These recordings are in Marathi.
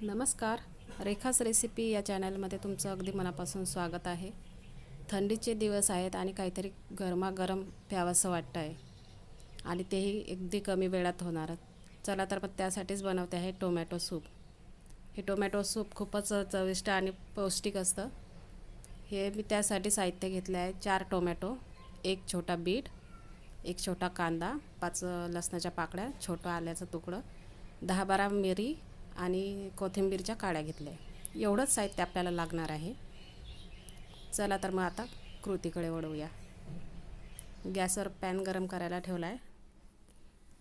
नमस्कार. रेखाच रेसिपी या चॅनलमध्ये तुमचं अगदी मनापासून स्वागत आहे. थंडीचे दिवस आहेत आणि काहीतरी गरमागरम प्यावंसं वाटतं आहे आणि तेही अगदी कमी वेळात होणार. चला तर मग त्यासाठीच बनवते आहे टोमॅटो सूप. हे टोमॅटो सूप खूपच चविष्ट आणि पौष्टिक असतं. हे मी त्यासाठी साहित्य घेतले आहे 4 टोमॅटो, 1 छोटा बीट, 1 छोटा कांदा, 5 लसणाच्या पाकळ्या, छोटा आल्याचं तुकडं, 10-12 मिरी आणि कोथिंबीरच्या काड्या घेतल्या. एवढंच साहित्य आपल्याला लागणार आहे. चला तर मग आता कृतीकडे वळूया. गॅसवर पॅन गरम करायला ठेवला आहे.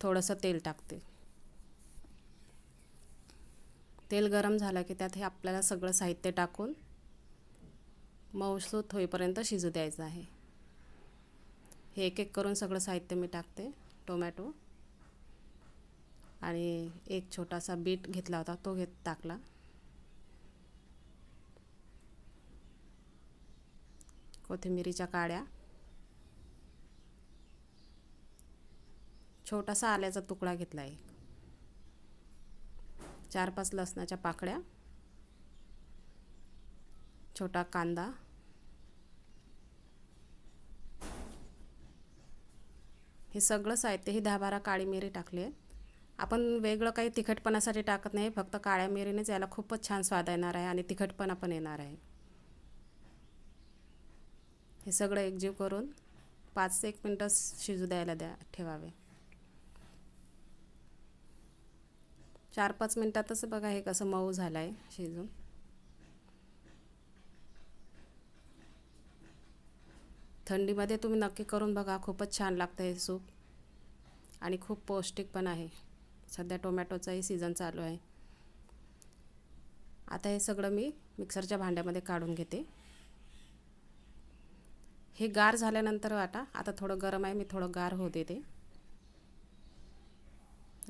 थोडंसं तेल टाकते. तेल गरम झालं की त्यात हे आपल्याला सगळं साहित्य टाकून मऊसूत होईपर्यंत शिजू द्यायचं आहे. हे एक एक करून सगळं साहित्य मी टाकते. टोमॅटो आणि एक छोटासा बीट घेतला होता तो टाकला. कोथिंबीरीच्या काड्या, छोटासा आल्याचा तुकडा घेतला आहे, 4-5 लसणाच्या पाकळ्या, छोटा कांदा, हे सगळं साहित्य ही 10-12 काळी मिरी टाकली आहे. आपण वेगळं काही तिखटपणासाठी टाकत नाही, फक्त काळ्या मिरीनेच याला खूपच छान स्वाद येणार आहे आणि तिखटपणा पण येणार आहे. हे सगळं एकजीव करून 5 ते 1 मिनिटं शिजू द्यायला ठेवावे. 4-5 मिनिटातच बघा हे कसं मऊ झालं आहे शिजून. थंडीमध्ये तुम्ही नक्की करून बघा, खूपच छान लागतं हे सूप आणि खूप पौष्टिक पण आहे. सध्या टोमॅटोचाही सीझन चालू आहे. आता हे सगळं मी मिक्सरच्या भांड्यामध्ये काढून घेते. हे गार झाल्यानंतर आता थोडं गरम आहे, मी थोडं गार होऊ देते.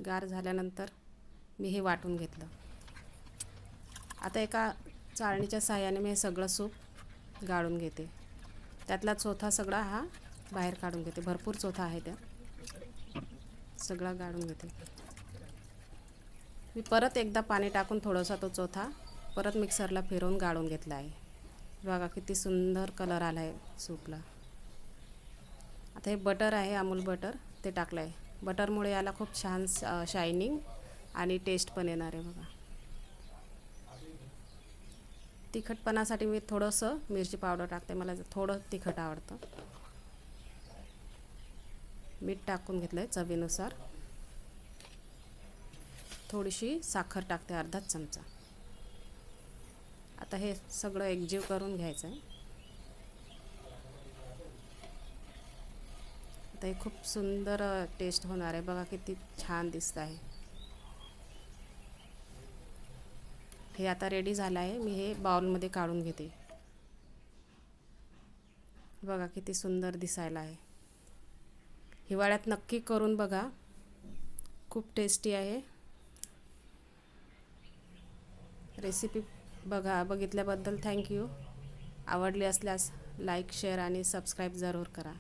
गार झाल्यानंतर मी हे वाटून घेतलं. आता एका चाळणीच्या साहाय्याने मी हे सगळं सूप गाळून घेते. त्यातला चोथा सगळा हा बाहेर काढून घेते. भरपूर चोथा आहे त्यात, सगळा गाळून घेते. मी परत एकदा पाणी टाकून थोडासा तो चोथा परत मिक्सरला फिरवून गाळून घेतला आहे. बघा किती सुंदर कलर आला आहे सूपला. आता हे बटर आहे, अमूल बटर, ते टाकलं आहे. बटरमुळे याला खूप छान शायनिंग आणि टेस्ट पण येणार आहे. बघा, तिखटपणासाठी मी थोडंसं मिरची पावडर टाकते, मला थोडं तिखट आवडतं. मीठ टाकून घेतलं आहे चवीनुसार. थोडीशी साखर टाकते, अर्धा चमचा. आता हे सगळं एकजीव करून घ्यायचं आहे. आता हे खूप सुंदर टेस्ट होणार आहे. बघा किती छान दिसतं आहे. हे आता रेडी झालं आहे. मी हे बाउलमध्ये काढून घेते. बघा किती सुंदर दिसायला आहे. हिवाळ्यात नक्की करून बघा, खूप टेस्टी आहे. रेसिपी बघितल्याबद्दल थँक्यू. आवडली असल्यास लाईक, शेअर आणि सबस्क्राईब जरूर करा.